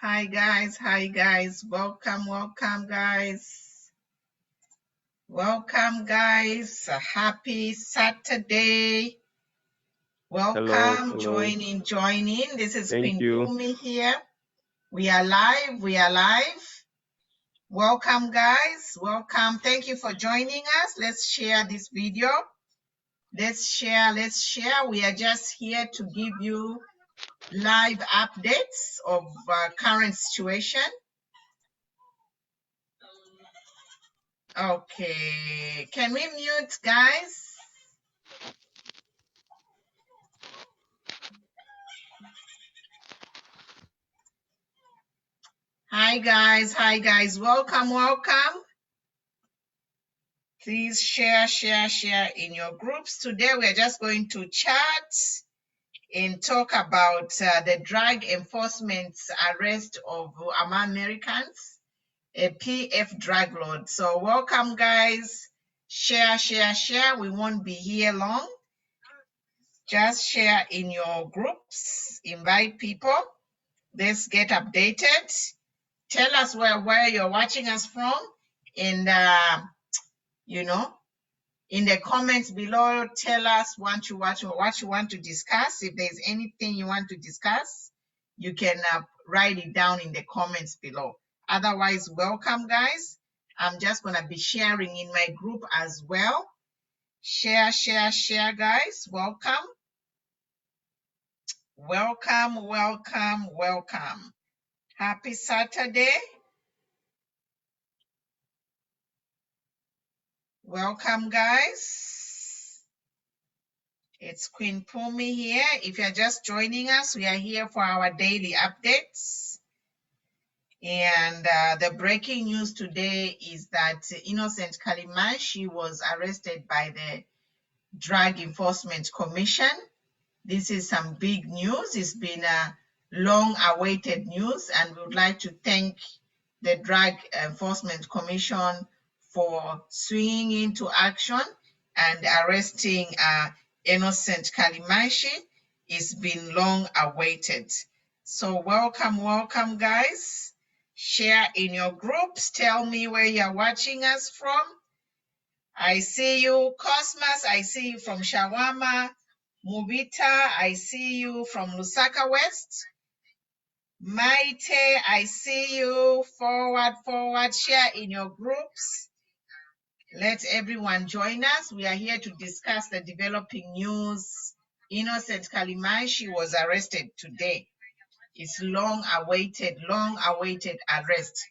Hi guys, welcome guys. Happy Saturday. Hello, Welcome, hello. join in. This is Thank Queen you. Pumi here. We are live. Welcome guys, welcome. Thank you for joining us. Let's share this video. Let's share. We are just here to give you live updates of current situation. Okay, can we mute, guys? Hi, guys. Welcome. Please share in your groups. Today, we're just going to chat and talk about the drug enforcement's arrest of Americans, a PF drug lord. So welcome, guys. Share. We won't be here long. Just share in your groups, invite people. Let's get updated. Tell us where you're watching us from, and in the comments below, tell us what you want to discuss. If there's anything you want to discuss, you can write it down in the comments below. Otherwise, welcome, guys. I'm just gonna be sharing in my group as well. Share, guys. Welcome. Happy Saturday. Welcome, guys. It's Queen Pumi here. If you're just joining us, we are here for our daily updates. And the breaking news today is that Innocent Kalimanshi was arrested by the Drug Enforcement Commission. This is some big news. It's been a long-awaited news, and we would like to thank the Drug Enforcement Commission for swinging into action and arresting Innocent Kalimanshi. It's been long awaited. So welcome, guys. Share in your groups. Tell me where you're watching us from. I see you, Cosmas. I see you from Shawama. Mubita, I see you from Lusaka West. Maite, I see you. Forward. Share in your groups. Let everyone join us. We are here to discuss the developing news. Innocent Kalimanshi was arrested today. It's long-awaited arrest.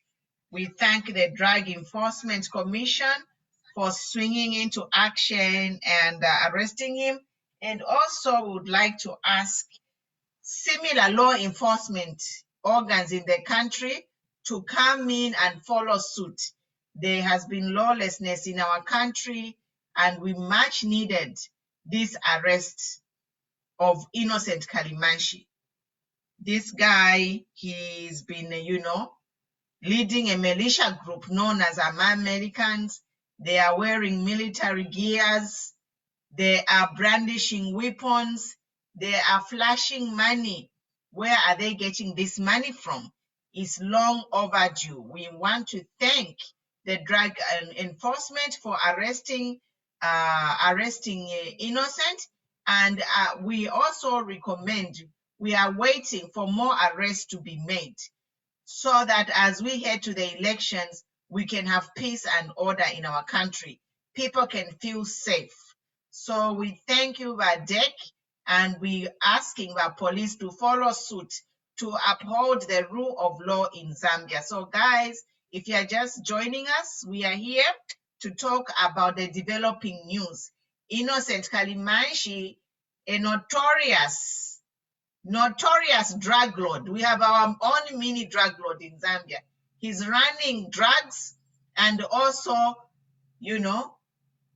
We thank the Drug Enforcement Commission for swinging into action and arresting him. And also would like to ask similar law enforcement organs in the country to come in and follow suit. There has been lawlessness in our country, and we much needed this arrest of Innocent Kalimanshi. This guy, he's been, leading a militia group known as Americans. They are wearing military gears. They are brandishing weapons. They are flashing money. Where are they getting this money from? It's long overdue. We want to thank the Drug Enforcement for arresting Innocent, and we also recommend, we are waiting for more arrests to be made, so that as we head to the elections, we can have peace and order in our country. People can feel safe. So we thank you, Vadek, and we asking the police to follow suit to uphold the rule of law in Zambia. So guys, if you are just joining us, we are here to talk about the developing news. Innocent Kalimanshi, a notorious drug lord. We have our own mini drug lord in Zambia. He's running drugs, and also,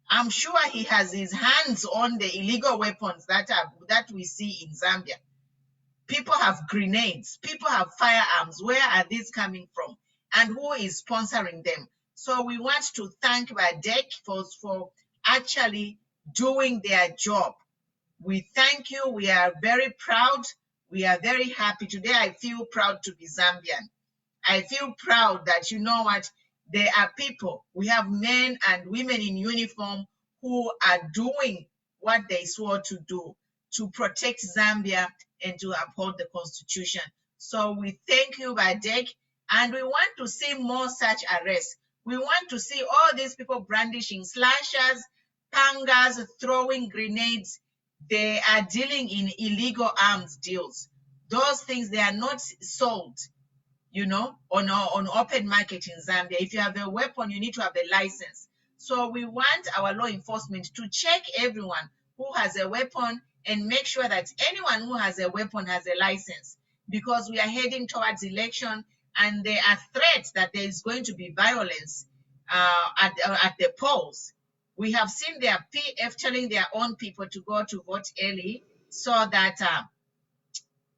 I'm sure he has his hands on the illegal weapons that we see in Zambia. People have grenades, people have firearms. Where are these coming from? And who is sponsoring them? So we want to thank Badek for actually doing their job. We thank you. We are very proud. We are very happy. Today I feel proud to be Zambian. I feel proud that, you know what, there are people, we have men and women in uniform who are doing what they swore to do, to protect Zambia and to uphold the constitution. So we thank you, Badek, and we want to see more such arrests. We want to see all these people brandishing slashers, pangas, throwing grenades. They are dealing in illegal arms deals. Those things, they are not sold, you know, on open market in Zambia. If you have a weapon, you need to have a license. So we want our law enforcement to check everyone who has a weapon and make sure that anyone who has a weapon has a license, because we are heading towards election and there are threats that there is going to be violence at the polls. We have seen their PF telling their own people to go to vote early so that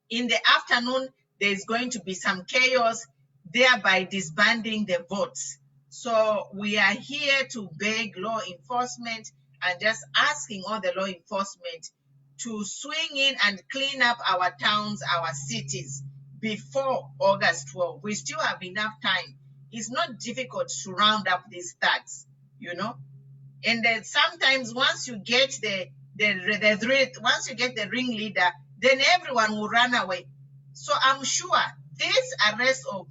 in the afternoon, there's going to be some chaos, thereby disbanding the votes. So we are here to beg law enforcement and just asking all the law enforcement to swing in and clean up our towns, our cities before August 12. We still have enough time. It's not difficult to round up these thugs, you know. And then sometimes once you get once you get the ringleader, then everyone will run away. So I'm sure this arrest of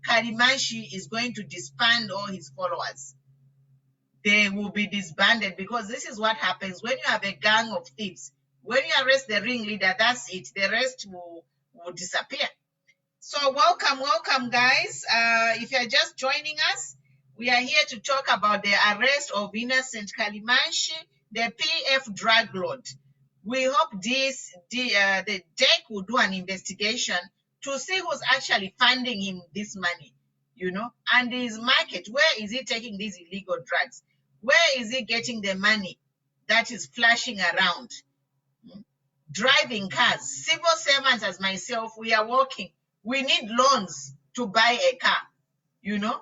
Karimanshi is going to disband all his followers. They will be disbanded, because this is what happens when you have a gang of thieves. When you arrest the ringleader, that's it. The rest will disappear. So welcome, guys. If you're just joining us, we are here to talk about the arrest of Innocent Kalimanshi, the PF drug lord. We hope the DEC will do an investigation to see who's actually funding him this money, you know, and his market. Where is he taking these illegal drugs? Where is he getting the money that is flashing around? Driving cars. Civil servants as myself, we are working. We need loans to buy a car, you know.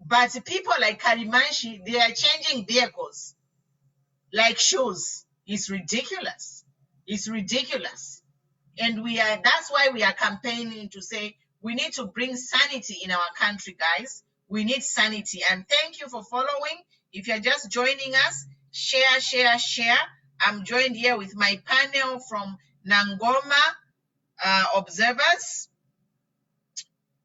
But people like Kalimanshi, they are changing vehicles like shoes. It's ridiculous. It's ridiculous. And that's why we are campaigning to say we need to bring sanity in our country, guys. We need sanity. And thank you for following. If you're just joining us, share. I'm joined here with my panel from Nangoma observers.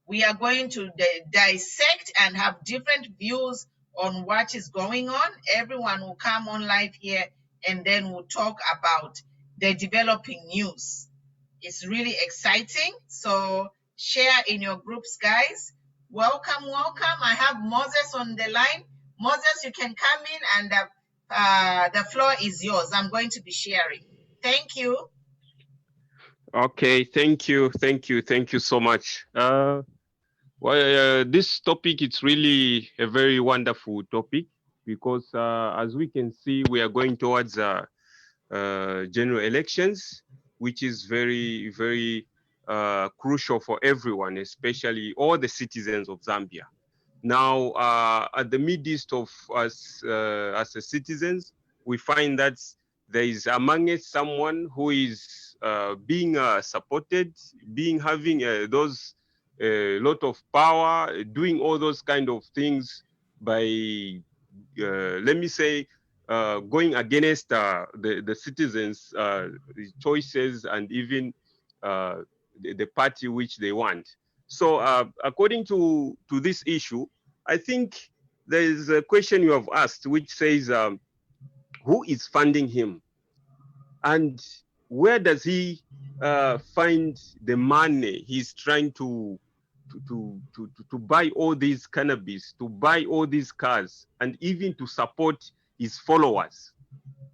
We are going to dissect and have different views on what is going on. Everyone will come on live here and then we'll talk about the developing news. It's really exciting. So share in your groups, guys. Welcome. I have Moses on the line. Moses, you can come in and the floor is yours. I'm going to be sharing. Thank you. Okay, thank you so much. This topic, it's really a very wonderful topic, because as we can see, we are going towards general elections, which is very, very crucial for everyone, especially all the citizens of Zambia. Now, at the midst of us as a citizens, we find that there is among us someone who is being supported, having those lot of power, doing all those kind of things by, let me say, going against the citizens' choices and even the party which they want. So according to this issue, I think there is a question you have asked, which says, who is funding him? And where does he find the money he's trying to buy all these cannabis, to buy all these cars, and even to support his followers?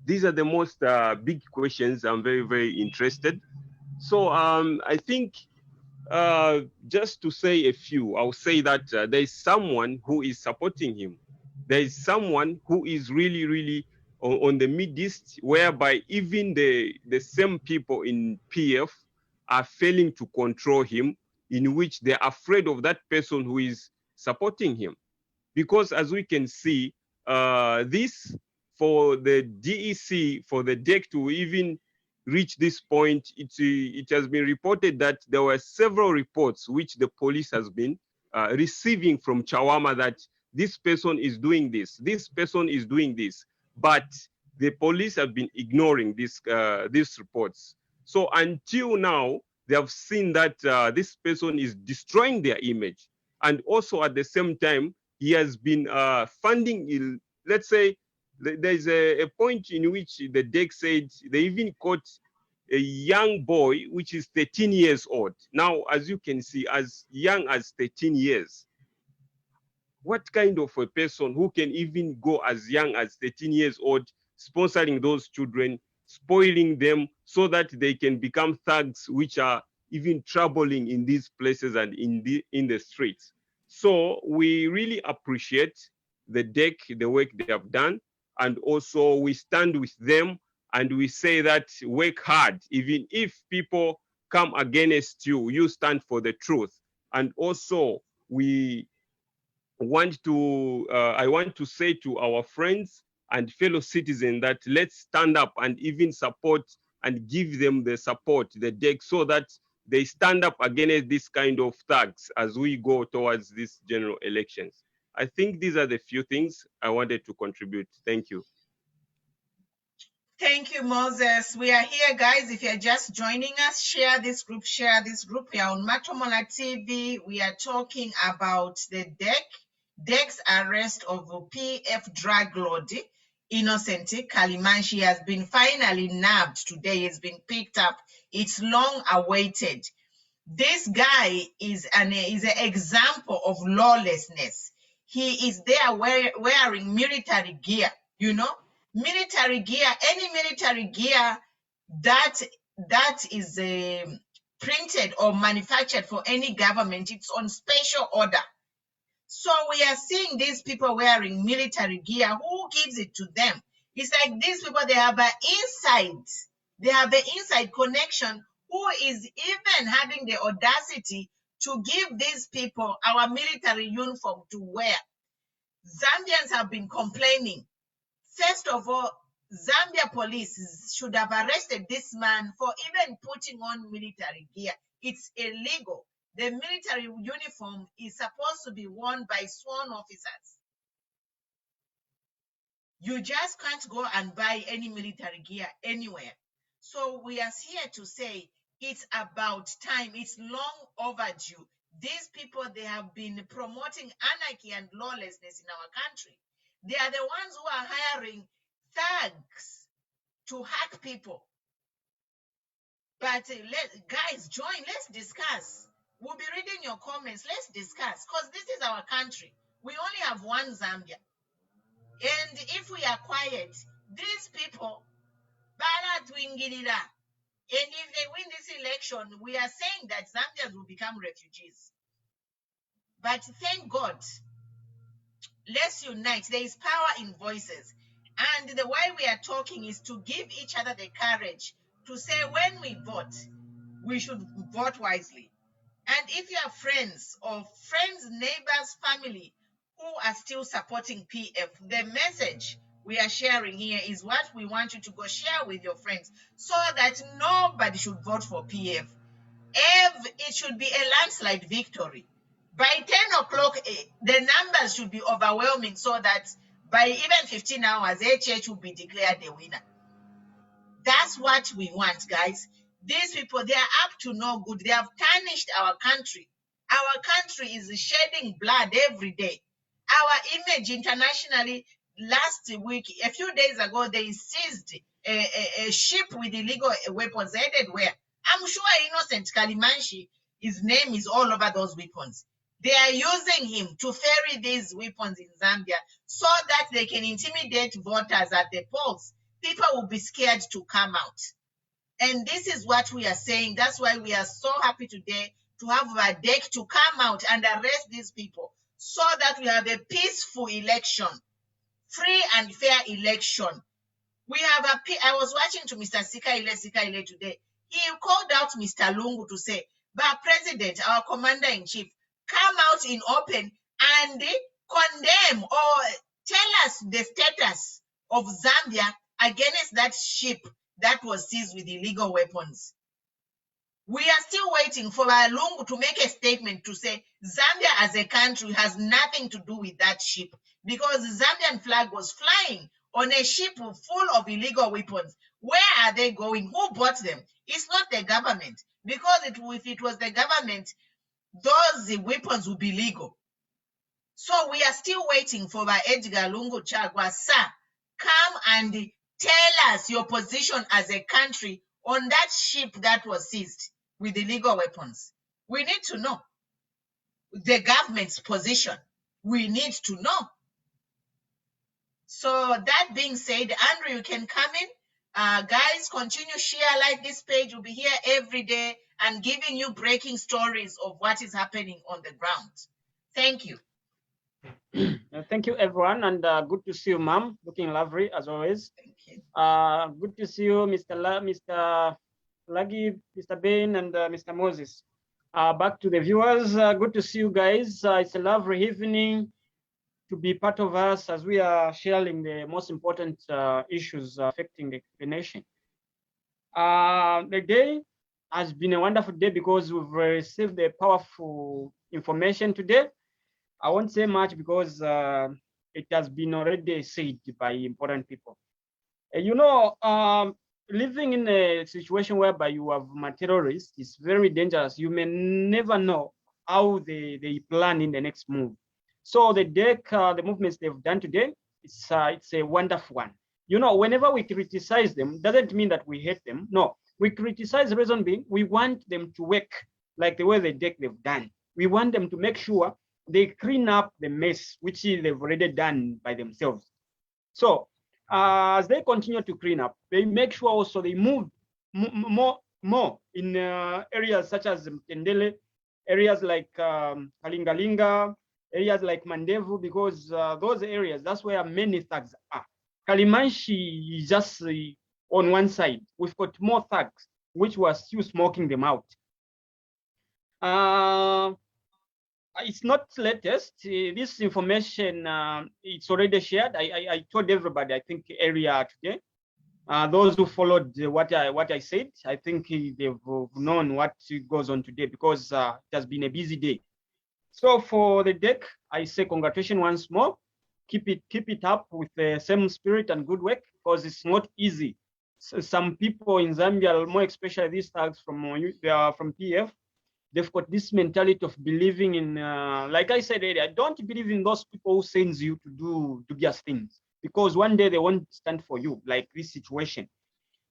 These are the most big questions. I'm very, very interested. So I think just to say a few, I'll say that there is someone who is supporting him. There is someone who is really, really on the midst, whereby even the same people in PF are failing to control him, in which they're afraid of that person who is supporting him. Because as we can see, this for the DEC, for the DEC to even reach this point, it has been reported that there were several reports which the police has been receiving from Chawama that this person is doing this person is doing this, but the police have been ignoring these reports. So until now, they have seen that this person is destroying their image. And also at the same time, he has been funding, let's say, there's a point in which the DEC said they even caught a young boy, which is 13 years old. Now, as you can see, as young as 13 years, what kind of a person who can even go as young as 13 years old, sponsoring those children, spoiling them so that they can become thugs, which are even troubling in these places and in the streets. So we really appreciate the DEC, the work they have done, and also we stand with them and we say that work hard. Even if people come against you, you stand for the truth. And also we I want to say to our friends and fellow citizens that let's stand up and even support and give them the support, the DEC, so that they stand up against this kind of thugs as we go towards these general elections. I think these are the few things I wanted to contribute. Thank you. Thank you, Moses. We are here, guys. If you're just joining us, share this group, share this group. We are on Matomola TV. We are talking about the DEC's arrest of PF drug lord, Innocent Kalimanshi has been finally nabbed today. He's been picked up. It's long awaited. This guy is an example of lawlessness. He is there wearing military gear, you know, military gear, any military gear that is printed or manufactured for any government, it's on special order. So we are seeing these people wearing military gear. Who gives it to them? It's like these people, they have an inside connection. Who is even having the audacity to give these people our military uniform to wear? Zambians have been complaining. First of all, Zambia police should have arrested this man for even putting on military gear. It's illegal. The military uniform is supposed to be worn by sworn officers. You just can't go and buy any military gear anywhere. So we are here to say it's about time. It's long overdue. These people, they have been promoting anarchy and lawlessness in our country. They are the ones who are hiring thugs to hack people. But guys, join. Let's discuss. We'll be reading your comments. Let's discuss, because this is our country. We only have one Zambia. And if we are quiet, these people, and if they win this election, we are saying that Zambians will become refugees. But thank God, let's unite. There is power in voices. And the way we are talking is to give each other the courage to say when we vote, we should vote wisely. And if you have friends, neighbors, family who are still supporting PF, the message we are sharing here is what we want you to go share with your friends so that nobody should vote for PF. It should be a landslide victory. By 10 o'clock, the numbers should be overwhelming so that by even 15 hours, HH will be declared the winner. That's what we want, guys. These people, they are up to no good. They have tarnished our country. Our country is shedding blood every day. Our image internationally, last week, a few days ago, they seized a ship with illegal weapons headed where? I'm sure Innocent Kalimanshi, his name is all over those weapons. They are using him to ferry these weapons in Zambia so that they can intimidate voters at the polls. People will be scared to come out. And this is what we are saying. That's why we are so happy today to have a DEC to come out and arrest these people so that we have a peaceful election, free and fair election. We have I was watching to Mr. Sikaile today. He called out Mr. Lungu to say, but President, our Commander-in-Chief, come out in open and condemn or tell us the status of Zambia against that ship that was seized with illegal weapons. We are still waiting for Lungu to make a statement to say Zambia as a country has nothing to do with that ship, because the Zambian flag was flying on a ship full of illegal weapons. Where are they going? Who bought them? It's not the government, because if it was the government, those weapons would be legal. So we are still waiting for Edgar Lungu Chagwa, sir, come and tell us your position as a country on that ship that was seized with illegal weapons. We need to know the government's position. We need to know. So that being said, Andrew, you can come in. Guys, continue share, like this page. Will be here every day and giving you breaking stories of what is happening on the ground. Thank you. Thank you, everyone, and good to see you, ma'am. Looking lovely as always. Thank you. Good to see you, Mr. Lagi, Mr. Bain, and Mr. Moses. Back to the viewers. Good to see you guys. It's a lovely evening to be part of us as we are sharing the most important issues affecting the nation. The day has been a wonderful day because we've received the powerful information today. I won't say much because it has been already said by important people. Living in a situation whereby you have material risk is very dangerous. You may never know how they plan in the next move. So the deck, the movements they've done today, it's a wonderful one. Whenever we criticize them, doesn't mean that we hate them. No, we criticize, the reason being, we want them to work like the way the deck they've done. We want them to make sure they clean up the mess, which they've already done by themselves. So as they continue to clean up, they make sure also they move more in areas such as Mtendele, areas like Kalingalinga, areas like Mandevu, because those areas, that's where many thugs are. Kalimanshi is just on one side. We've got more thugs, which were still smoking them out. It's not latest. This information, it's already shared. I told everybody, I think, earlier today. Those who followed what I said, I think they've known what goes on today because it has been a busy day. So for the deck, I say congratulations once more. Keep it up with the same spirit and good work, because it's not easy. So some people in Zambia, more especially these thugs from PF, they've got this mentality of believing in, like I said earlier, don't believe in those people who sends you to do dubious things, because one day they won't stand for you, like this situation.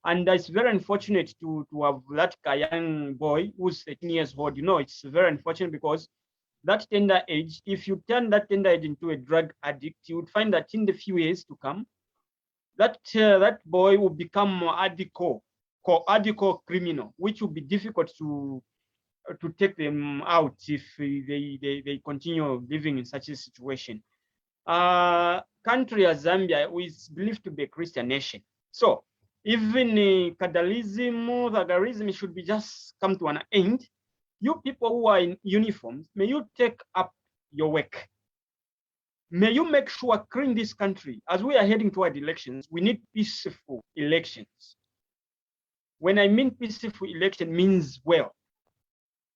And it's very unfortunate to have that young boy who's 13 years old. It's very unfortunate because that tender age, if you turn that tender age into a drug addict, you would find that in the few years to come, that boy will become hardcore criminal, which will be difficult to take them out if they continue living in such a situation. Country as Zambia is believed to be a Christian nation. So even Kadalism, Thagarism should be just come to an end. You people who are in uniforms, may you take up your work. May you make sure clean this country. As we are heading toward elections, we need peaceful elections. When I mean peaceful election means, well,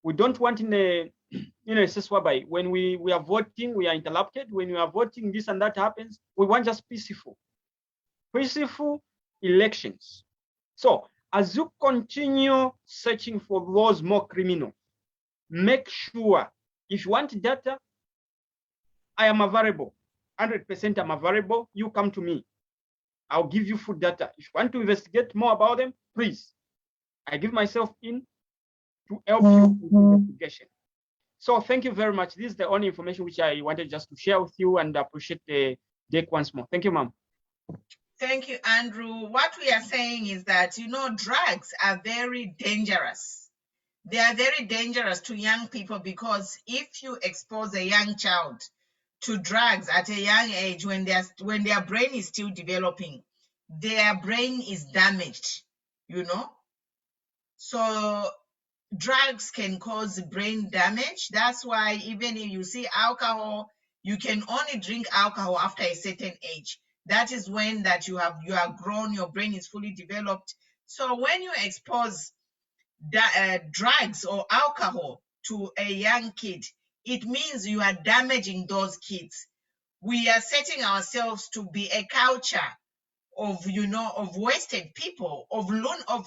we don't want in a sense whereby when we are voting, we are interrupted. When we are voting, this and that happens. We want just peaceful elections. So as you continue searching for those more criminals, make sure if you want data, I am available. 100% I'm available. You come to me. I'll give you full data. If you want to investigate more about them, please. I give myself in to help you with investigation. So thank you very much. This is the only information which I wanted just to share with you, and appreciate the deck once more. Thank you, ma'am. Thank you, Andrew. What we are saying is that, drugs are very dangerous. They are very dangerous to young people, because if you expose a young child to drugs at a young age, when their brain is still developing, their brain is damaged, So drugs can cause brain damage. That's why even if you see alcohol, you can only drink alcohol after a certain age. That is when that you are grown, your brain is fully developed. So when you expose drugs or alcohol to a young kid, it means you are damaging those kids. We are setting ourselves to be a culture of, of wasted people, of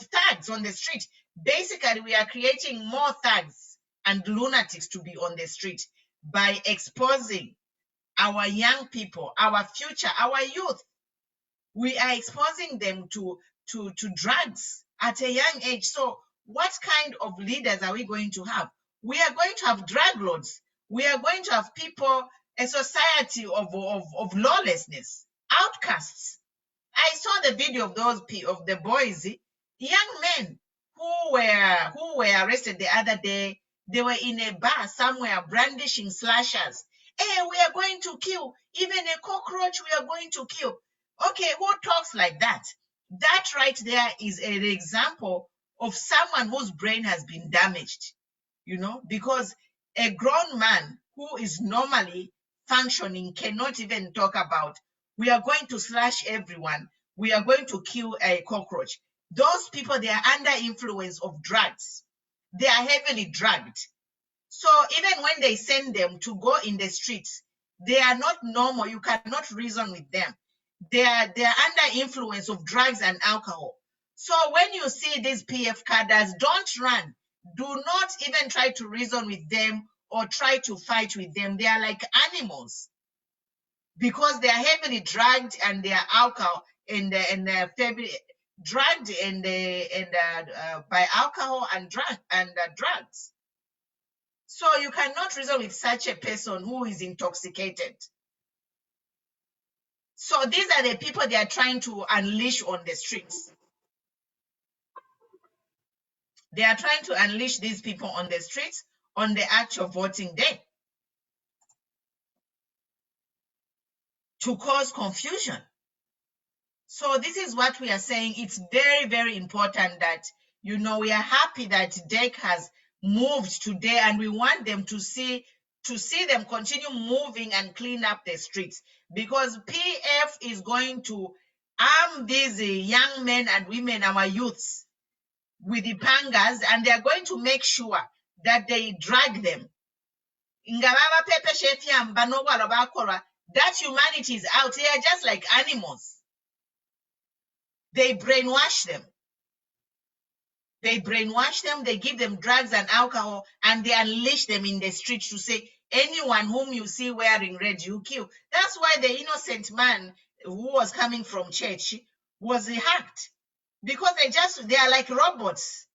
thugs on the street. Basically, we are creating more thugs and lunatics to be on the street by exposing our young people, our future, our youth. We are exposing them to drugs at a young age. So what kind of leaders are we going to have? We are going to have drug lords. We are going to have people, a society of lawlessness, outcasts. I saw the video of the boys, young men who were arrested the other day. They were in a bar somewhere brandishing slashers. Hey, we are going to kill. Even a cockroach we are going to kill. Okay, who talks like that? That right there is an example of someone whose brain has been damaged, because a grown man who is normally functioning cannot even talk about, we are going to slash everyone, we are going to kill a cockroach. Those people, they are under influence of drugs. They are heavily drugged. So even when they send them to go in the streets, they are not normal. You cannot reason with them. They are under influence of drugs and alcohol. So when you see these PF cadres, don't run. Do not even try to reason with them or try to fight with them. They are like animals because they are heavily drugged and they are alcohol and drugged by alcohol and drugs. So you cannot reason with such a person who is intoxicated. So these are the people they are trying to unleash on the streets. They are trying to unleash these people on the streets on the actual voting day to cause confusion. So this is what we are saying. It's very, very important that, we are happy that DEC has moved today, and we want them to see them continue moving and clean up the streets, because PF is going to arm these young men and women, our youths, with the pangas, and they're going to make sure that they drag them. That humanity is out. They are just like animals. They brainwash them. They give them drugs and alcohol, and they unleash them in the streets to say, anyone whom you see wearing red, you kill. That's why the innocent man who was coming from church was hacked, because they are like robots.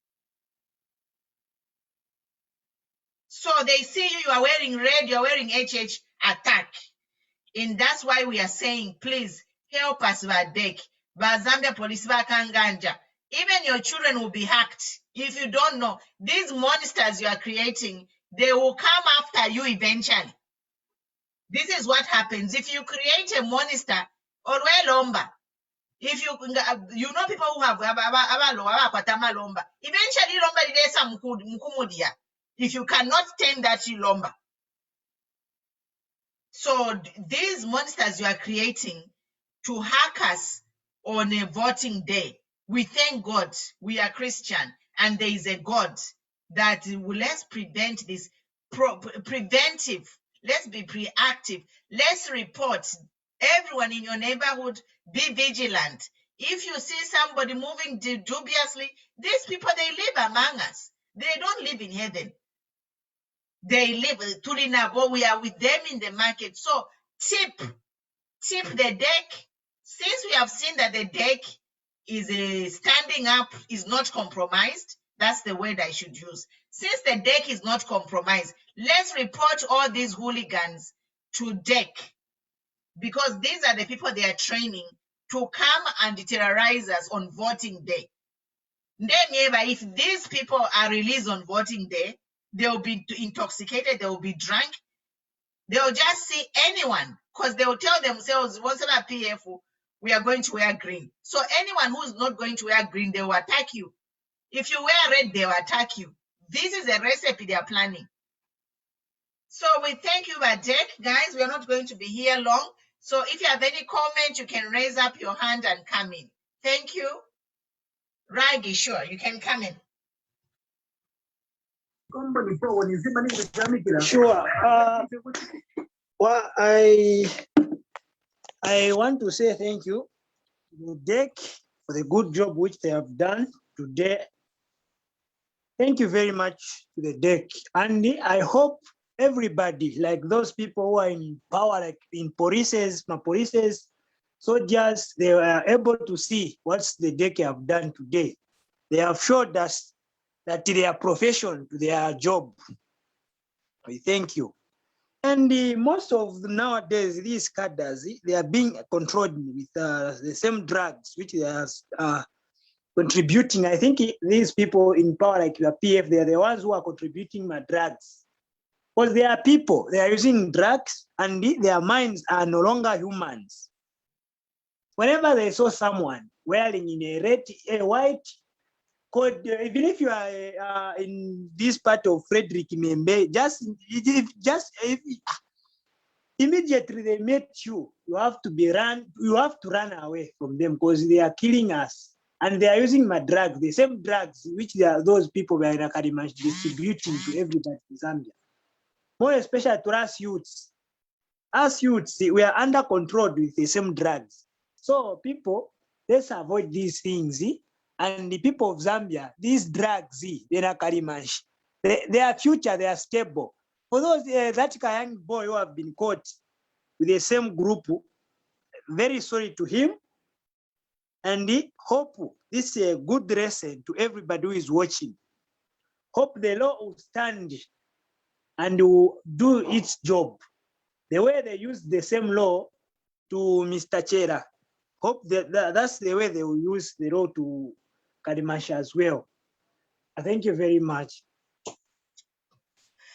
So they see you are wearing red, you're wearing HH, attack. And that's why we are saying, please help us, Vadek, Zambia police, Kanganja. Even your children will be hacked. If you don't know, these monsters you are creating, they will come after you eventually. This is what happens. If you create a monster, or lomba, if you people who have lomba, eventually lomba mkumudia. If you cannot tame that lomba. So these monsters you are creating to hack us on a voting day, we thank God we are Christian and there is a God that will, let's prevent this, preventive, let's be proactive, let's report. Everyone in your neighborhood, be vigilant. If you see somebody moving dubiously, these people, they live among us. They don't live in heaven. They live, Turinabo, we are with them in the market. So tip the DEC. Since we have seen that the DEC is standing up, is not compromised, that's the word I should use. Since the DEC is not compromised, let's report all these hooligans to DEC, because these are the people they are training to come and terrorize us on voting day. Then, if these people are released on voting day, they will be intoxicated, they will be drunk, they will just see anyone, because they will tell themselves, once in a PF, we are going to wear green. So anyone who's not going to wear green, they will attack you. If you wear red, they will attack you. This is a recipe they are planning. So we thank you, Vadek. Guys, we are not going to be here long. So if you have any comment, you can raise up your hand and come in. Thank you. Raggy, sure, you can come in. Sure. Well, I want to say thank you to the deck for the good job which they have done today. Thank you very much to the deck. And I hope everybody, like those people who are in power, like in polices, soldiers, they were able to see what the deck have done today. They have showed us that their profession, their job. I thank you. And most of nowadays, these cadres, they are being controlled with the same drugs, which they are contributing. I think these people in power, like your PF, they are the ones who are contributing my drugs. Because they are people, they are using drugs, and their minds are no longer humans. Whenever they saw someone wearing in a white coat, even if you are in this part of Frederick Membe, immediately they met you, you have to run away from them because they are killing us. And they are using my drugs, the same drugs which those people were distributing to everybody in Zambia. More especially to us youths. Us youths, we are under control with the same drugs. So people, let's avoid these things. And the people of Zambia, these drugs, their future, they are stable. For those, that young boy who have been caught with the same group, very sorry to him. And hope this is a good lesson to everybody who is watching. Hope the law will stand and will do its job. The way they use the same law to Mr. Chera, hope that's the way they will use the law to Karimasha as well. Thank you very much.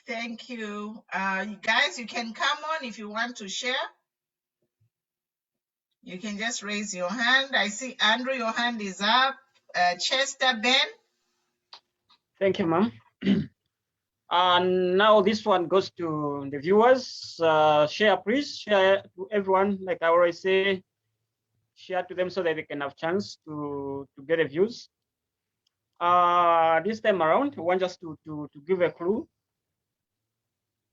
Thank you. You guys, you can come on if you want to share. You can just raise your hand. I see Andrew, your hand is up. Chester, Ben. Thank you, ma'am. And now this one goes to the viewers. Share, please. Share to everyone. Like I always say, share to them so that they can have chance to get the views. This time around, I want just to give a clue.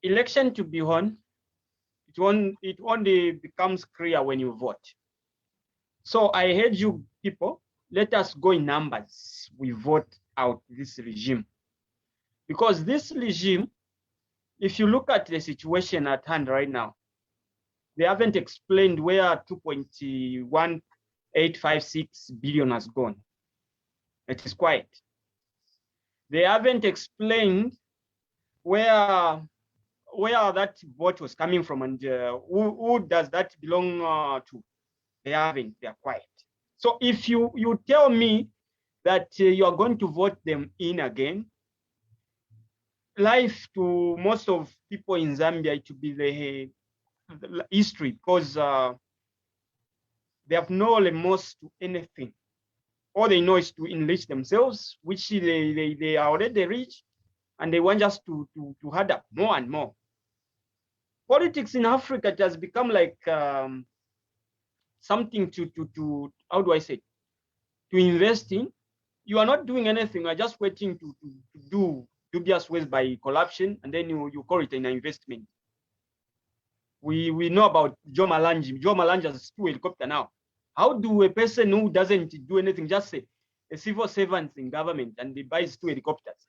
Election to be won, it only becomes clear when you vote. So I heard you people, let us go in numbers. We vote out this regime. Because this regime, if you look at the situation at hand right now, they haven't explained where 2.1856 billion has gone. It is quiet. They haven't explained where that vote was coming from and who does that belong to. They haven't. They are quiet. So if you tell me that you are going to vote them in again, life to most of people in Zambia, it will be the history because they have no remorse to anything. All they know is to enrich themselves, which they are already rich, and they want us to add up more and more. Politics in Africa, it has become like something to how do I say, to invest in. You are not doing anything. You are just waiting to do dubious ways by corruption, and then you call it an investment. We know about Joe Malanji. Joe Malanji has 2 helicopters now. How do a person who doesn't do anything, just say a civil servant in government, and he buys 2 helicopters?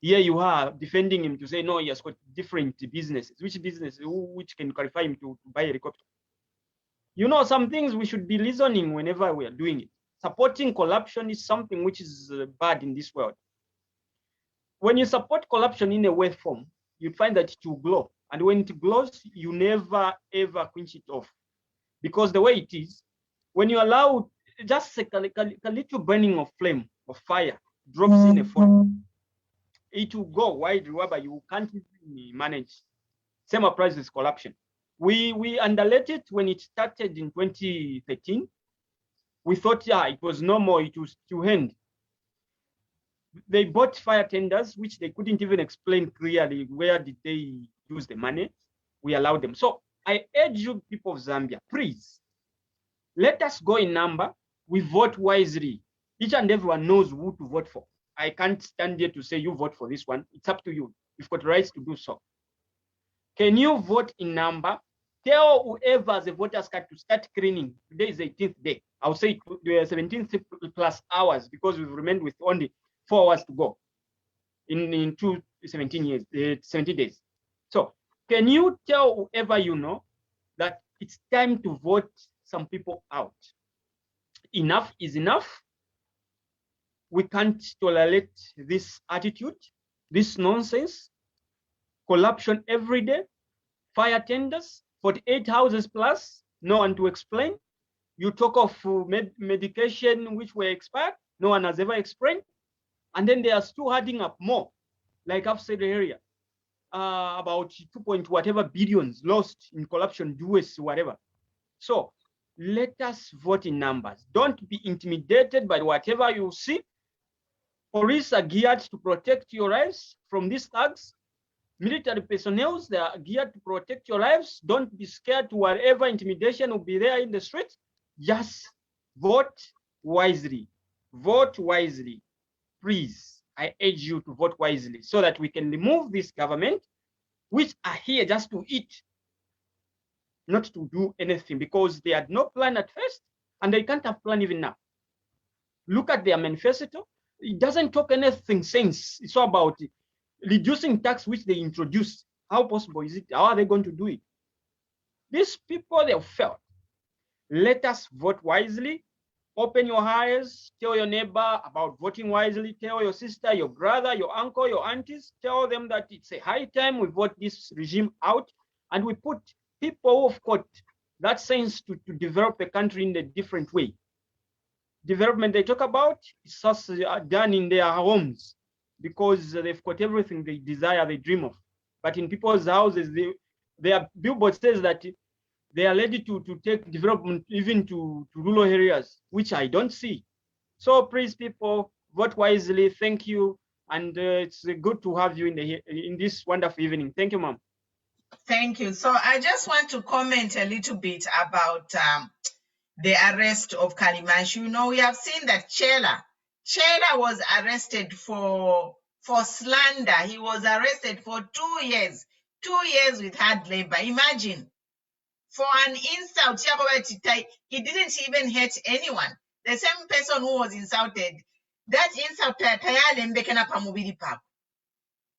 Here you are defending him to say, no, he has got different businesses. Which business, which can qualify him to buy a helicopter? You know, some things we should be listening whenever we are doing it. Supporting corruption is something which is bad in this world. When you support corruption in a wave form, you find that it will glow. And when it glows, you never, ever quench it off. Because the way it is, when you allow just a little burning of flame, of fire, drops in a phone, it will go wide, but you can't manage. Same applies with corruption. We underlet it when it started in 2013. We thought, yeah, it was normal, it was to end. They bought fire tenders, which they couldn't even explain clearly where did they use the money. We allowed them. So I urge you people of Zambia, please, let us go in number. We vote wisely. Each and everyone knows who to vote for. I can't stand here to say you vote for this one. It's up to you. You've got rights to do so. Can you vote in number? Tell whoever has a voter's card to start cleaning. Today is the 18th day. I'll say the 17th plus hours because we've remained with only 4 hours to go in 17 days. So can you tell whoever you know that it's time to vote some people out? Enough is enough. We can't tolerate this attitude, this nonsense, corruption every day, fire tenders, 48 houses plus, no one to explain. You talk of medication which were expired, no one has ever explained. And then they are still adding up more, like I've said earlier, about 2 point whatever billions lost in corruption, US, whatever. So let us vote in numbers. Don't be intimidated by whatever you see. Police are geared to protect your lives from these thugs. Military personnel, they are geared to protect your lives. Don't be scared to whatever intimidation will be there in the street. Just vote wisely. Vote wisely. Please, I urge you to vote wisely so that we can remove this government, which are here just to eat, not to do anything, because they had no plan at first and they can't have plan even now. Look at their manifesto. It doesn't talk anything sense. It's all about reducing tax which they introduced. How possible is it? How are they going to do it? These people, they've failed. Let us vote wisely. Open your eyes. Tell your neighbor about voting wisely. Tell your sister, your brother, your uncle, your aunties. Tell them that it's a high time we vote this regime out and we put people who've got that sense to develop a country in a different way. Development they talk about is just done in their homes because they've got everything they desire, they dream of. But in people's houses, their billboard says that they are ready to take development even to rural areas, which I don't see. So please, people, vote wisely. Thank you. And it's good to have you in this wonderful evening. Thank you, Mom. Thank you. So I just want to comment a little bit about the arrest of Kalimanshi. You know, we have seen that Chela was arrested for slander. He was arrested for 2 years, 2 years with hard labor. Imagine, for an insult, he didn't even hurt anyone. The same person who was insulted, that insult,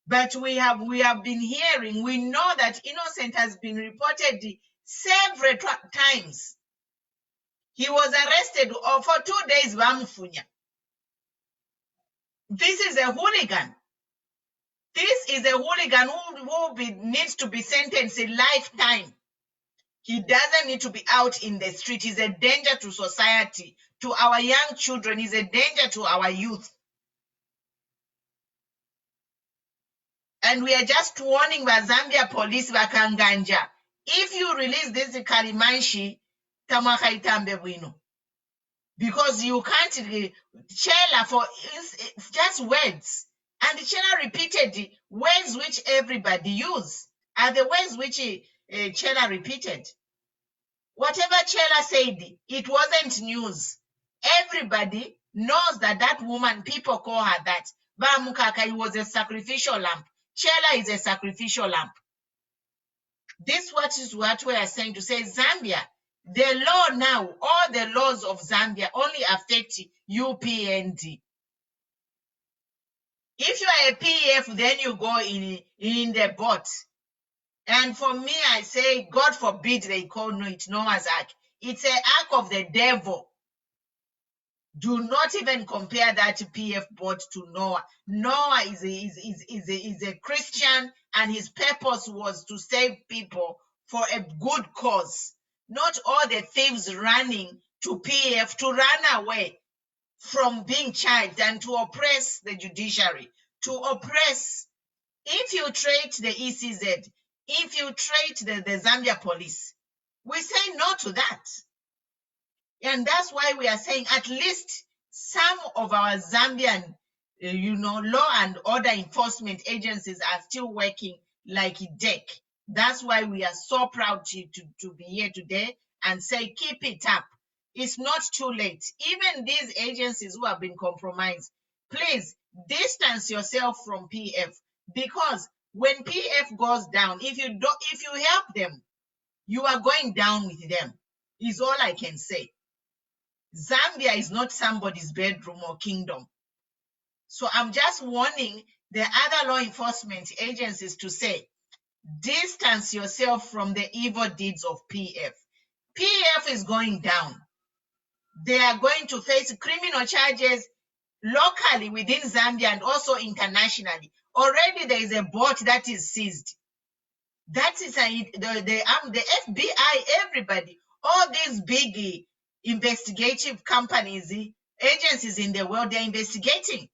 but we have been hearing, we know that Innocent has been reported several times. He was arrested for 2 days. This is a hooligan. This is a hooligan who needs to be sentenced a lifetime. He doesn't need to be out in the street. He's a danger to society, to our young children. He's a danger to our youth. And we are just warning the Zambia police, Bakanganja, if you release this Kalimanshi, Tamakaitambe Bwino. Because you can't, Chela for just words. And Chela repeated words which everybody use are the words which Chela repeated. Whatever Chela said, it wasn't news. Everybody knows that woman, people call her that. Bamukaka, was a sacrificial lamb. Chela is a sacrificial lamb. This is what we are saying to say Zambia. The law now, all the laws of Zambia only affect UPND. If you are a PF, then you go in the boat. And for me, I say, God forbid they call it Noah's Ark. It's an ark of the devil. Do not even compare that PF boat to Noah. Noah is a Christian, and his purpose was to save people for a good cause. Not all the thieves running to PF to run away from being charged and to oppress the judiciary, to oppress, infiltrate the ECZ, infiltrate the Zambia police. We say no to that. And that's why we are saying at least some of our Zambian, law and order enforcement agencies are still working like a deck. That's why we are so proud to be here today and say, keep it up. It's not too late. Even these agencies who have been compromised, please distance yourself from PF, because when PF goes down, if you help them, you are going down with them, is all I can say. Zambia is not somebody's bedroom or kingdom. So I'm just warning the other law enforcement agencies to say, distance yourself from the evil deeds of PF. PF is going down. They are going to face criminal charges locally within Zambia and also internationally. Already there is a boat that is seized. That is the FBI, everybody, all these big investigative companies, agencies in the world, they're investigating.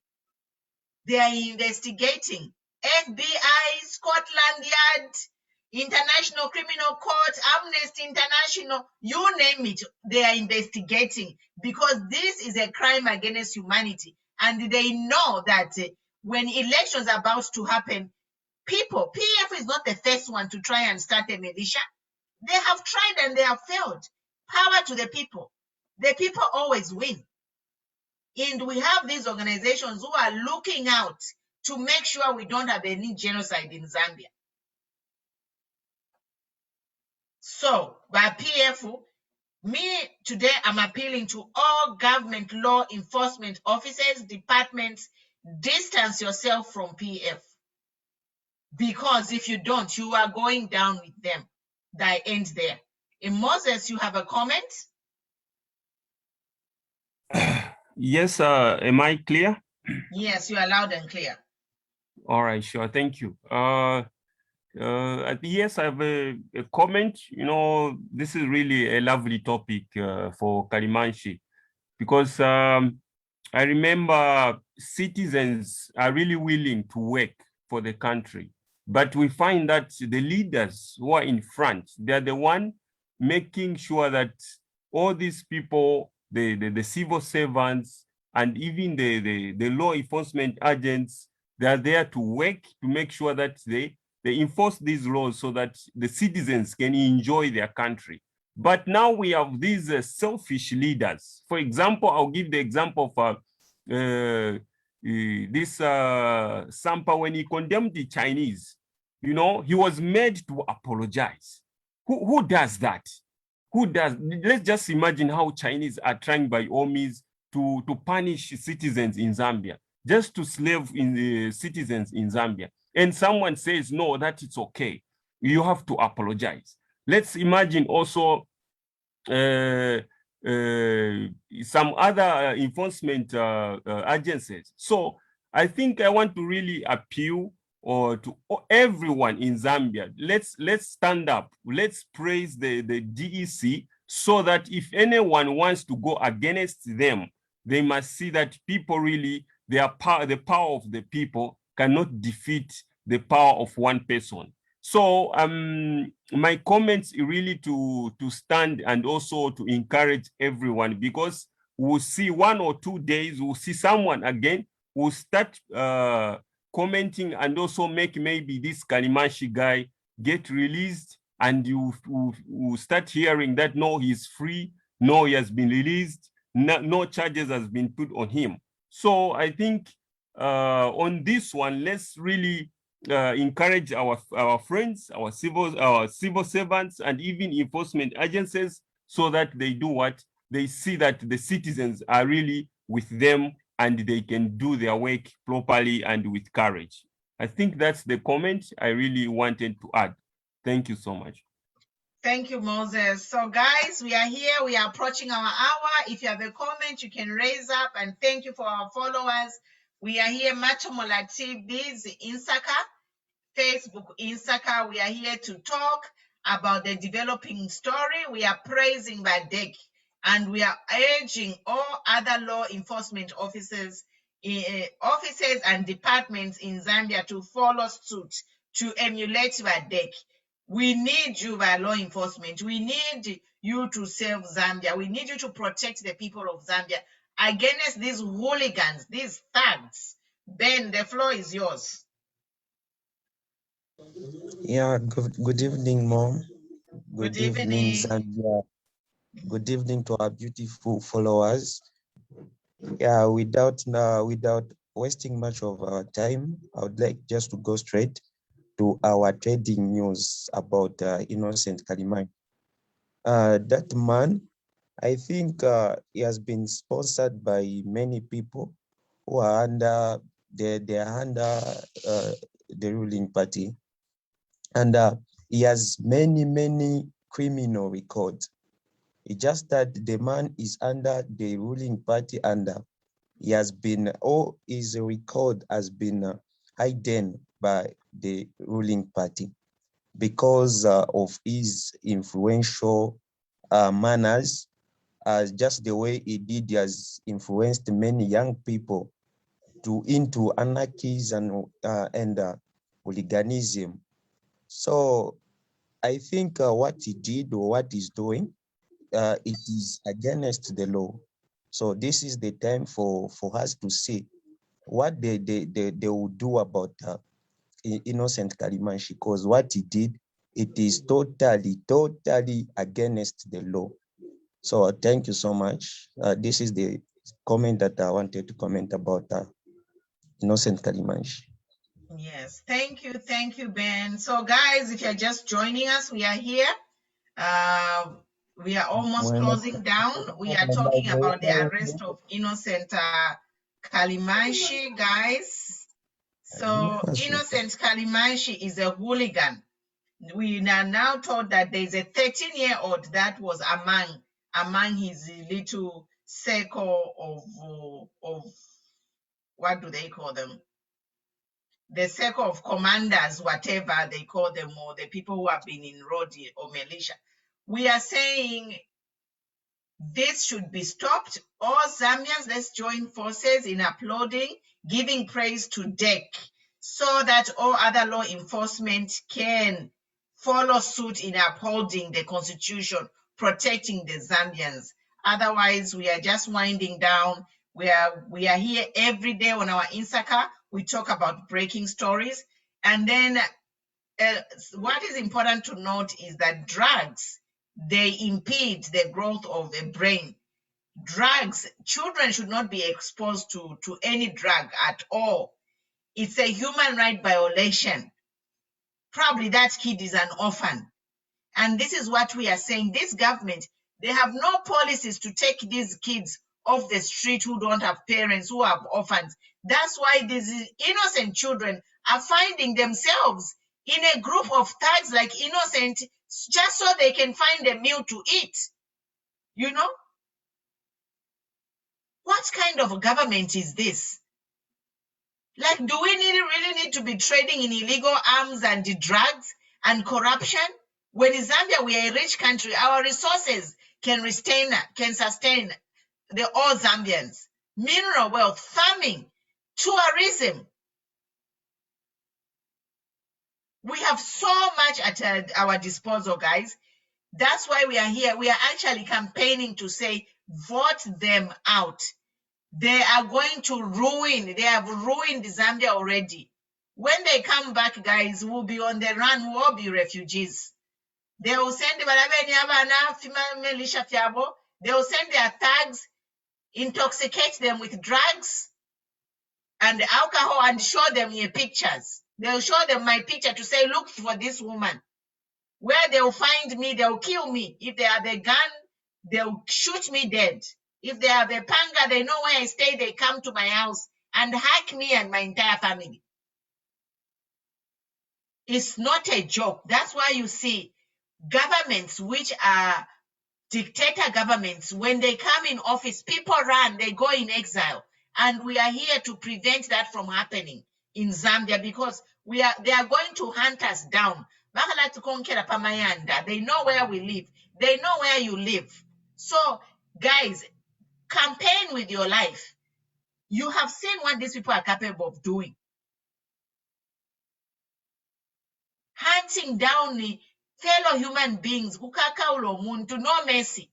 They are investigating. FBI, Scotland Yard, International Criminal Court, Amnesty International, you name it, they are investigating, because this is a crime against humanity. And they know that when elections are about to happen, PF is not the first one to try and start a militia. They have tried and they have failed. Power to the people. The people always win. And we have these organizations who are looking out to make sure we don't have any genocide in Zambia. So, by PF, today I'm appealing to all government law enforcement officers, departments, distance yourself from PF. Because if you don't, you are going down with them. That ends there. And Moses, you have a comment? Yes, am I clear? Yes, you are loud and clear. All right, sure, thank you. Yes, I have a comment. You know, this is really a lovely topic for Kalimanshi, because I remember citizens are really willing to work for the country, but we find that the leaders who are in front, they're the one making sure that all these people, the civil servants, and even the law enforcement agents, they are there to work to make sure that they enforce these laws so that the citizens can enjoy their country. But now we have these selfish leaders. For example, I'll give the example of this Sampa, when he condemned the Chinese. You know, he was made to apologize. Who does that? Who does? Let's just imagine how Chinese are trying by all means to punish citizens in Zambia, just to slave in the citizens in Zambia. And someone says, no, that it's okay. You have to apologize. Let's imagine also some other enforcement agencies. So I think I want to really appeal to everyone in Zambia. Let's stand up. Let's praise the DEC, so that if anyone wants to go against them, they must see that people really, the power of the people cannot defeat the power of one person. So my comments really to stand and also to encourage everyone, because we'll see 1 or 2 days, we'll see someone again who will start commenting and also make maybe this Kalimanshi guy get released, and you will start hearing that no, he's free, no, he has been released, no charges has been put on him. So I think on this one, let's really encourage our friends, our civil servants, and even enforcement agencies, so that they do what? They see that the citizens are really with them and they can do their work properly and with courage. I think that's the comment I really wanted to add. Thank you so much. Thank you, Moses. So guys, we are here. We are approaching our hour. If you have a comment, you can raise up. And thank you for our followers. We are here, Macho Molati, Biz, Insaka, Facebook, Insaka. We are here to talk about the developing story. We are praising Badek, and we are urging all other law enforcement officers and departments in Zambia to follow suit, to emulate Badek. We need you, by law enforcement. We need you to save Zambia. We need you to protect the people of Zambia against these hooligans, these thugs. Ben, the floor is yours. Yeah, good evening, Mom. Good evening, Zambia. Good evening to our beautiful followers. Yeah, without wasting much of our time, I would like just to go straight to our trading news about Innocent Kalimai. That man, I think he has been sponsored by many people who are under the ruling party, and he has many criminal records. It's just that the man is under the ruling party, and he has been, all his record has been hidden by the ruling party because of his influential manners. Just the way he did, he has influenced many young people into anarchism and hooliganism. So I think what he did or what he's doing, it is against the law. So this is the time for us to see what they will do about Innocent Kalimanshi, because what he did, it is totally against the law. So thank you so much. This is the comment that I wanted to comment about Innocent Kalimanshi. Yes, thank you, Ben. So, guys, if you're just joining us, we are here. We are almost closing down. We are talking about the arrest of Innocent Kalimanshi, guys. So, Innocent Kalimanshi is a hooligan. We are now told that there is a 13-year-old that was among his little circle of what do they call them? The circle of commanders, whatever they call them, or the people who have been enrolled or militia. We are saying this should be stopped. All Zambians, let's join forces in applauding, giving praise to DEC, so that all other law enforcement can follow suit in upholding the constitution, protecting the Zambians. Otherwise, we are just winding down. We are here every day on our Instagram. We talk about breaking stories. And then what is important to note is that drugs, they impede the growth of the brain. Drugs, children should not be exposed to any drug at all. It's a human right violation. Probably that kid is an orphan. And this is what we are saying. This government, they have no policies to take these kids off the street who don't have parents, who have orphans. That's why these innocent children are finding themselves in a group of thugs like Innocent, just so they can find a meal to eat. You know? What kind of a government is this? Like, do we really need to be trading in illegal arms and drugs and corruption? When in Zambia, we are a rich country, our resources can sustain all Zambians. Mineral wealth, farming, tourism. We have so much at our disposal, guys. That's why we are here. We are actually campaigning to say, vote them out. They are going to ruin, they have ruined Zambia already. When they come back, guys, we'll be on the run, we'll all be refugees. They will send they will send their thugs, intoxicate them with drugs and alcohol and show them your pictures. They'll show them my picture to say, look for this woman. Where they'll find me, they'll kill me. If they have a gun, they'll shoot me dead. If they have a panga, they know where I stay, they come to my house and hack me and my entire family. It's not a joke. That's why you see governments which are dictator governments, when they come in office, people run, they go in exile. And we are here to prevent that from happening in Zambia, because they are going to hunt us down. They know where we live. They know where you live. So, guys, campaign with your life. You have seen what these people are capable of doing. Hunting down the fellow human beings, no mercy.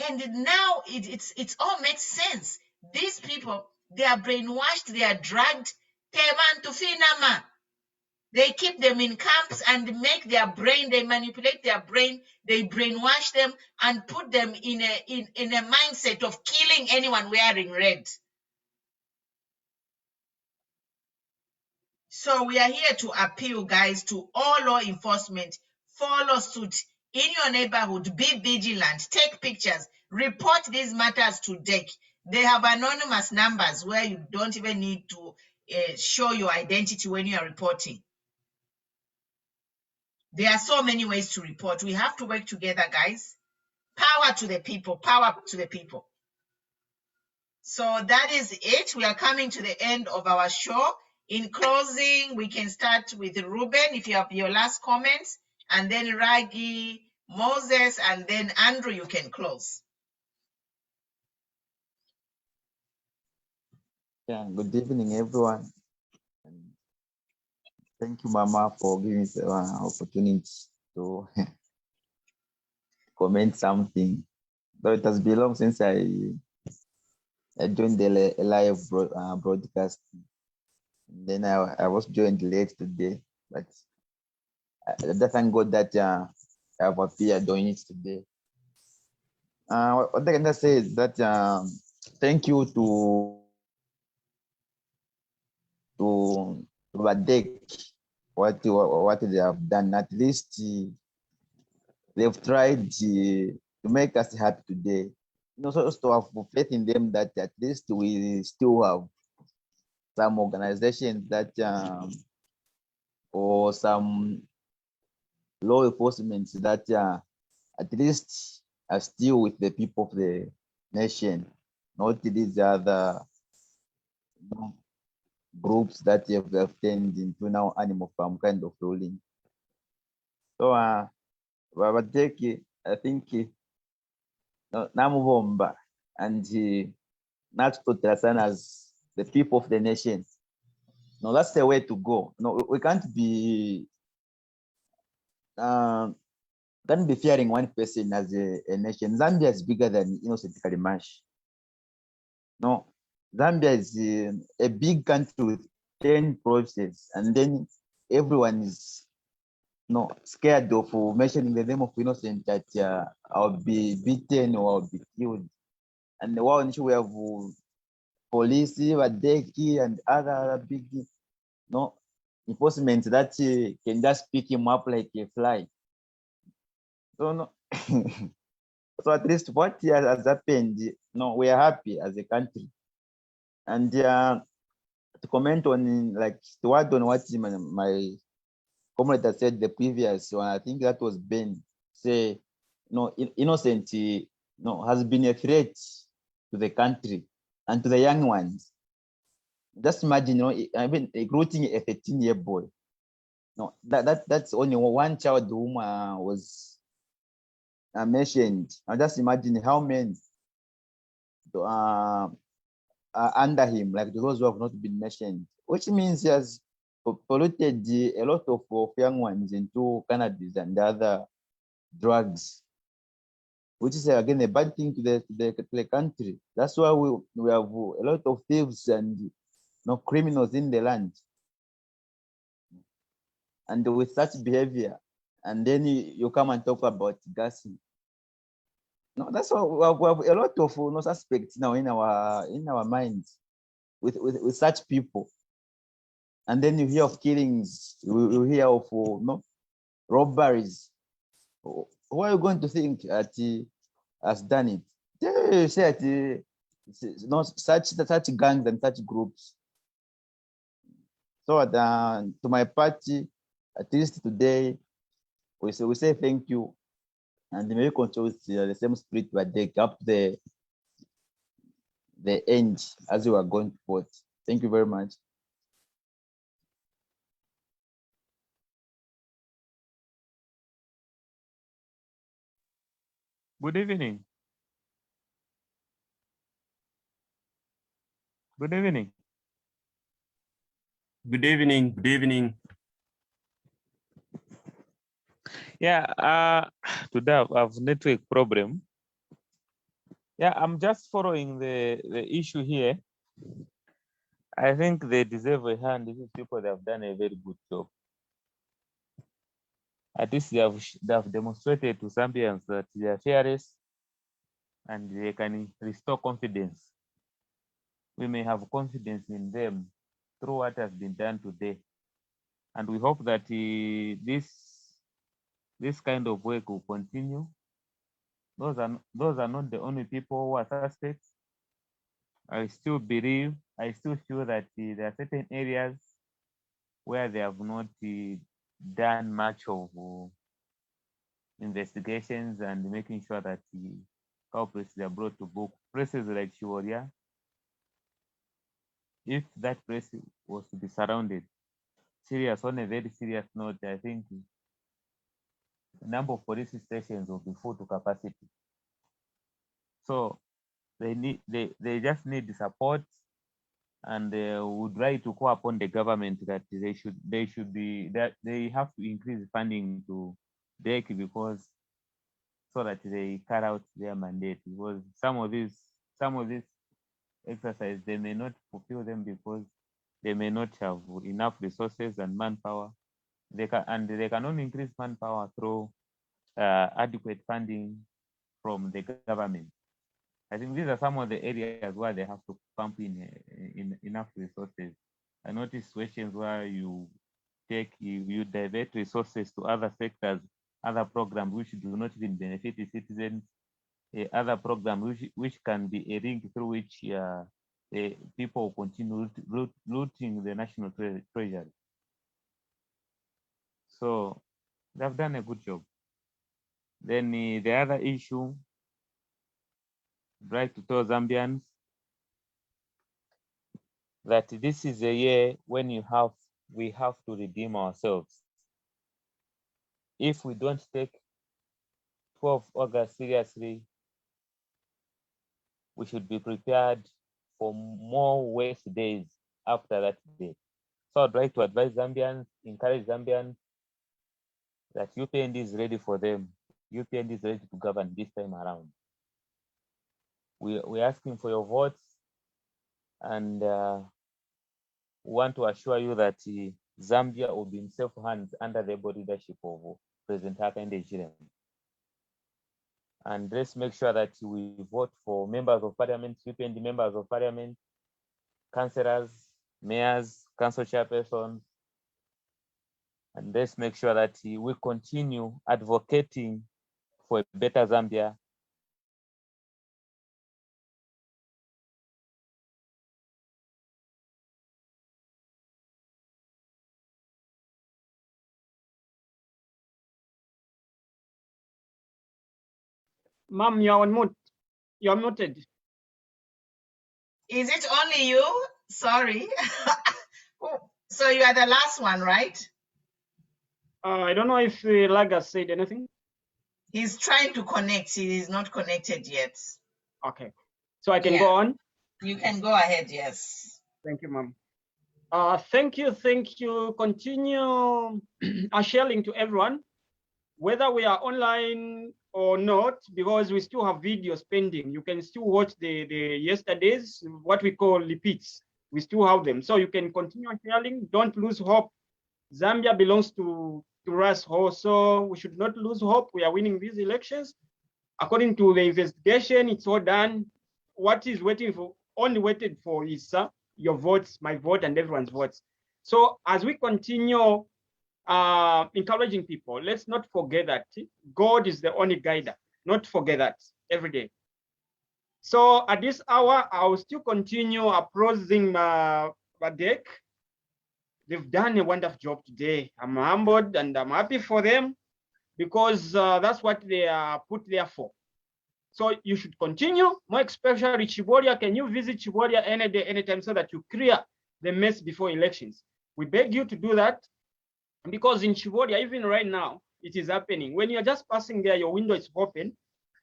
And now it all makes sense. These people, they are brainwashed, they are drugged. They keep them in camps and make their brain, they manipulate their brain, they brainwash them and put them in a mindset of killing anyone wearing red. So we are here to appeal, guys, to all law enforcement. Follow suit in your neighborhood. Be vigilant. Take pictures. Report these matters to DEC. They have anonymous numbers where you don't even need to show your identity when you are reporting. There are so many ways to report. We have to work together, guys. Power to the people. Power to the people. So that is it. We are coming to the end of our show. In closing, we can start with Ruben, if you have your last comments, and then Ragi, Moses, and then Andrew, you can close. Yeah, good evening, everyone. And thank you, Mama, for giving us the opportunity to comment something. Though it has been long since I joined the live broadcast. And then I was joined late today, but I just thank God that I have appeared on it today. What I can just say is that thank you to DEC what they have done. At least they've tried to make us happy today. So to have faith in them that at least we still have some organizations that or some law enforcement that at least are still with the people of the nation, not these other groups that have turned into now animal farm kind of ruling. So DEC, I think namuvomba and not to as the people of the nation. No, that's the way to go. No, we can't be fearing one person as a nation. Zambia is bigger than innocent Kalimash. No, Zambia is a big country with 10 provinces, and then everyone is scared of mentioning the name of innocent that I'll be beaten or I'll be killed. And while we have police, DEC, and other big enforcement that can just pick him up like a fly. So no. So at least what has happened, we are happy as a country. And to comment on like to add on what my comrade has said the previous one, I think that was Ben say innocent has been a threat to the country and to the young ones. Just imagine, I mean, recruiting a 13-year boy. No, that's only one child whom was mentioned. Now just imagine how many are under him, like those who have not been mentioned, which means he has polluted a lot of young ones into cannabis and other drugs, which is again a bad thing to the country. That's why we have a lot of thieves and criminals in the land. And with such behavior, and then you come and talk about gassing. No, that's why we have a lot of suspects now in our minds with such people. And then you hear of killings, you hear of robberies. Who are you going to think that has done it? You say that such gangs and such groups. So to my party, at least today, we say thank you, and may we continue with the same spirit but they up the end as we are going forward. Thank you very much. Good evening. Good evening. Good evening. Good evening. Yeah, today I have network problem. Yeah, I'm just following the issue here. I think they deserve a hand. These people, they have done a very good job. At least they have demonstrated to Zambians that they are fearless and they can restore confidence. We may have confidence in them through what has been done today. And we hope that this kind of work will continue. Those are not the only people who are suspects. I still feel that there are certain areas where they have not done much of investigations and making sure that the culprits are brought to book. Places like Chiworia, if that place was to be surrounded, on a very serious note, I think the number of police stations will be full to capacity. So they just need the support, and would like to call upon the government that they have to increase funding to DEC, because so that they carry out their mandate, because some of these exercise they may not fulfill them because they may not have enough resources and manpower. They can only increase manpower through adequate funding from the government. I think these are some of the areas where they have to pump in enough resources. I noticed situations where you divert resources to other sectors, other programs which do not even benefit the citizens, other programs which can be a link through which people continue looting the national treasury. So they've done a good job. Then the other issue, I'd like to tell Zambians that this is a year when we have to redeem ourselves. If we don't take 12 August seriously, we should be prepared for more worse days after that day. So I'd like to advise Zambians, encourage Zambians that UPND is ready for them. UPND is ready to govern this time around. We're asking for your votes, and want to assure you that Zambia will be in safe hands under the able leadership of President Hakainde Hichilema. And let's make sure that we vote for members of parliament, UPND members of parliament, councillors, mayors, council chairpersons, and let's make sure that we continue advocating for a better Zambia. Ma'am, you're on mute. You're muted. Is it only you? Sorry. Oh, so you are the last one, right? I don't know if Laga said anything. He's trying to connect. He is not connected yet. Okay, so I can Yeah. go on. You can go ahead, yes. Thank you, ma'am. Thank you. Continue sharing to everyone, whether we are online or not, because we still have videos pending. You can still watch the yesterday's, what we call repeats. We still have them. So you can continue sharing. Don't lose hope. Zambia belongs to us also. We should not lose hope. We are winning these elections. According to the investigation, it's all done. What is only waited for is your votes, my vote, and everyone's votes. So as we continue encouraging people, let's not forget that God is the only guide. Not forget that every day. So at this hour, I will still continue approaching DEC. They've done a wonderful job today. I'm humbled and I'm happy for them, because that's what they are put there for. So you should continue, more especially Chiworia. Can you visit Chiworia any day, anytime, so that you clear the mess before elections? We beg you to do that, because in Chiworia, even right now, it is happening. When you're just passing there, your window is open.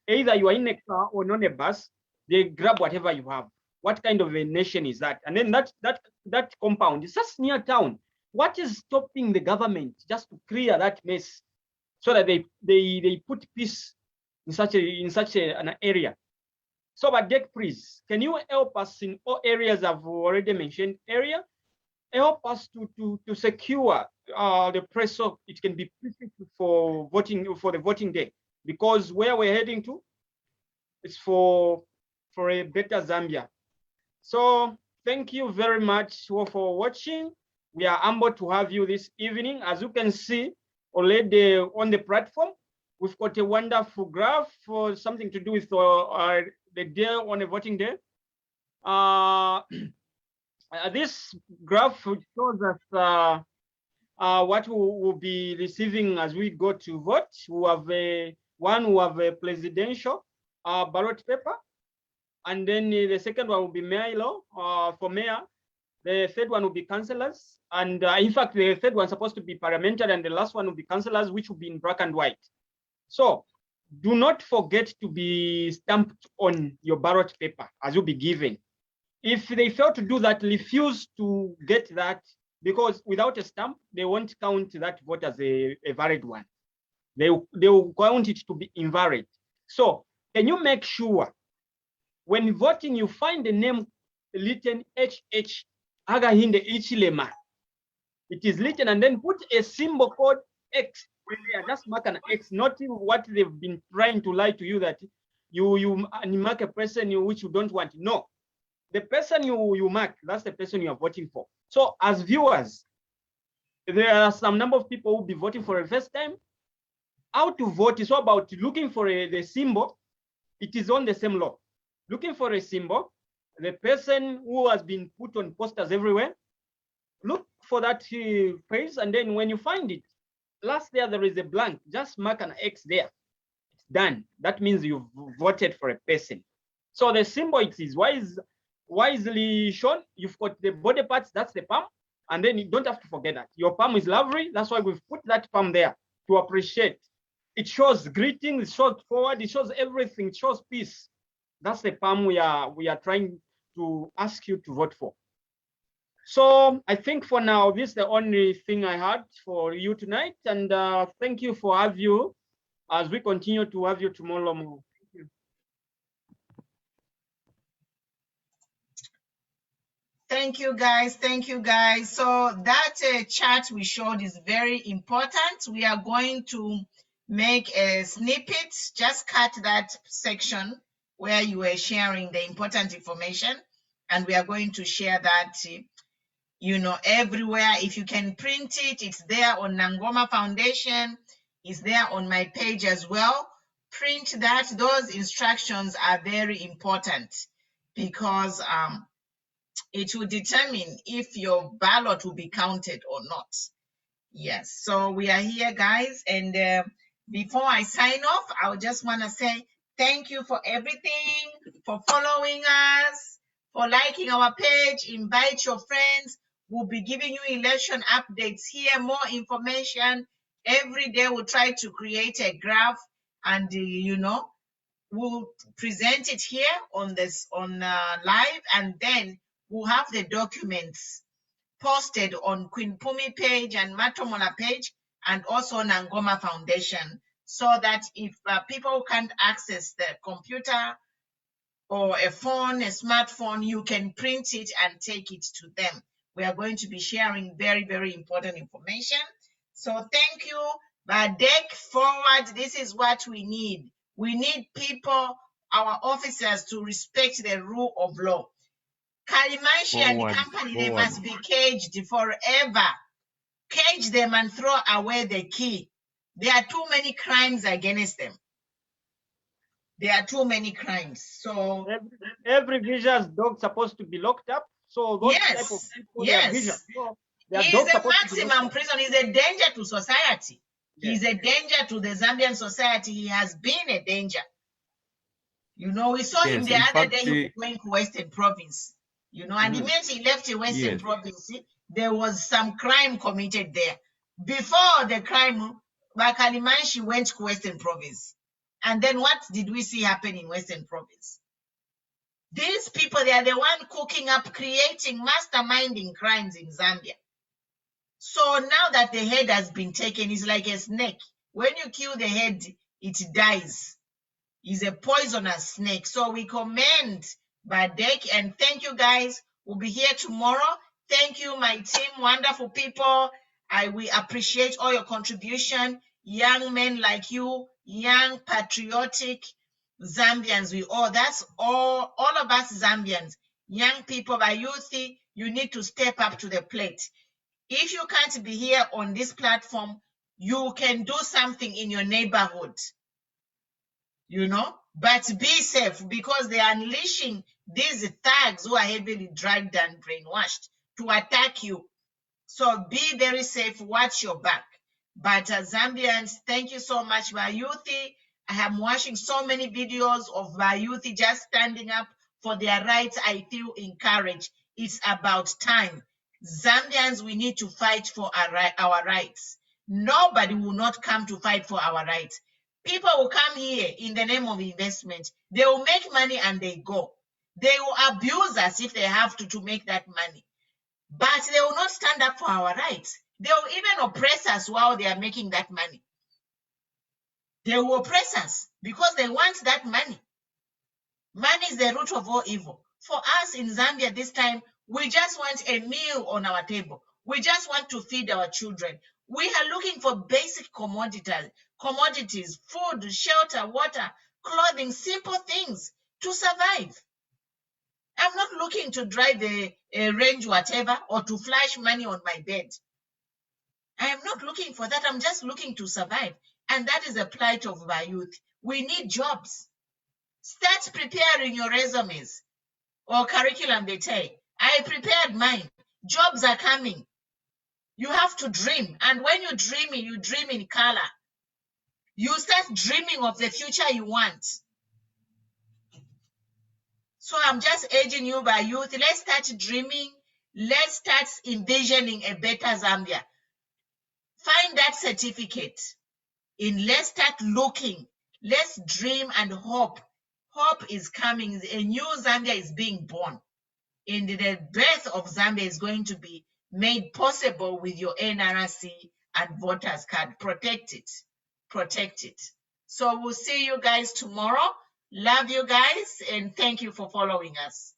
Either you are in a car or on a bus, they grab whatever you have. What kind of a nation is that? And then that compound is just near town. What is stopping the government just to clear that mess, so that they put peace in such an area? So, but DEC, please, can you help us in all areas I've already mentioned help us to secure the press so it can be perfect for voting, for the voting day, because where we're heading to is for a better Zambia. So thank you very much for watching. We are humbled to have you this evening. As you can see already on the platform, we've got a wonderful graph for something to do with the day on a voting day. This graph shows us what we will be receiving as we go to vote. We have a presidential ballot paper, and then the second one will be mayor for mayor. The third one will be councillors, and in fact, the third one is supposed to be parliamentary, and the last one will be councillors, which will be in black and white. So do not forget to be stamped on your ballot paper as you'll be given. If they fail to do that, refuse to get that, because without a stamp, they won't count that vote as a valid one. They will count it to be invalid. So can you make sure when voting, you find the name written HH Agahinde Ichilema. It is written, and then put a symbol called X. Just mark an X, not what they've been trying to lie to you that you mark a person which you don't want. No, the person you mark, that's the person you are voting for. So as viewers, there are some number of people who will be voting for the first time. How to vote is all about looking for the symbol. It is on the same law. Looking for a symbol, the person who has been put on posters everywhere, look for that phrase, and then when you find it, last there is a blank, just mark an X there. It's done. That means you've voted for a person. So the symbol, it is wisely shown. You've got the body parts, that's the palm, and then you don't have to forget that. Your palm is lovely, that's why we've put that palm there to appreciate. It shows greetings, it shows forward, it shows everything, it shows peace. That's the palm we are trying to ask you to vote for. So I think for now, this is the only thing I had for you tonight. And thank you for having you as we continue to have you tomorrow morning. Thank you. Thank you, guys. Thank you, guys. So that chart we showed is very important. We are going to make a snippet, just cut that section where you were sharing the important information, and we are going to share that everywhere. If you can print it, it's there on Nangoma Foundation, it's there on my page as well. Print that. Those instructions are very important because it will determine if your ballot will be counted or not. Yes, so we are here, guys, and before I sign off, I just want to say thank you for everything, for following us, for liking our page. Invite your friends. We'll be giving you election updates here, more information. Every day we'll try to create a graph, and we'll present it here on live, and then we'll have the documents posted on Queen Pumi page and Matomola page, and also on Nangoma Foundation, so that if people can't access the computer or a phone, a smartphone, you can print it and take it to them. We are going to be sharing very, very important information. So thank you. Badek forward, this is what we need. We need people, our officers, to respect the rule of law. Kalimanshi and the company, they must be caged forever. Cage them and throw away the key. There are too many crimes against them. There are too many crimes. So every vicious dog supposed to be locked up. So those type of people, they are vicious. So he is a maximum prison. He's a danger to society. Yes. He's a danger to the Zambian society. He has been a danger. We saw him the other day, he was going to Western Province. And immediately he left the Western Province, there was some crime committed there. Before the crime, Bakalimanshi went to Western Province. And then what did we see happen in Western Province? These people, they are the one cooking up, creating, masterminding crimes in Zambia. So now that the head has been taken, it's like a snake. When you kill the head, it dies. It's a poisonous snake. So we commend Badek, and thank you, guys. We'll be here tomorrow. Thank you, my team, wonderful people. We appreciate all your contribution. Young men like you, young patriotic Zambians, that's all of us Zambians, young people, by youth, you need to step up to the plate. If you can't be here on this platform, you can do something in your neighborhood, but be safe, because they are unleashing these thugs who are heavily drugged and brainwashed to attack you. So be very safe, watch your back. But Zambians, thank you so much, Bayuthi. I am watching so many videos of Bayuthi just standing up for their rights. I feel encouraged. It's about time. Zambians, we need to fight for our rights. Nobody will not come to fight for our rights. People will come here in the name of investment. They will make money and they go. They will abuse us if they have to make that money. But they will not stand up for our rights. They will even oppress us while they are making that money. They will oppress us because they want that money. Money is the root of all evil. For us in Zambia this time, we just want a meal on our table. We just want to feed our children. We are looking for basic commodities, food, shelter, water, clothing, simple things to survive. I'm not looking to drive a Range whatever or to flash money on my bed. I am not looking for that. I'm just looking to survive. And that is the plight of our youth. We need jobs. Start preparing your resumes or curriculum vitae. I prepared mine. Jobs are coming. You have to dream. And when you dream in color. You start dreaming of the future you want. So I'm just urging you, by youth, let's start dreaming. Let's start envisioning a better Zambia. Find that certificate. Let's start looking. Let's dream and hope. Hope is coming. A new Zambia is being born. And the birth of Zambia is going to be made possible with your NRC and voters card. Protect it. Protect it. So we'll see you guys tomorrow. Love you guys, and thank you for following us.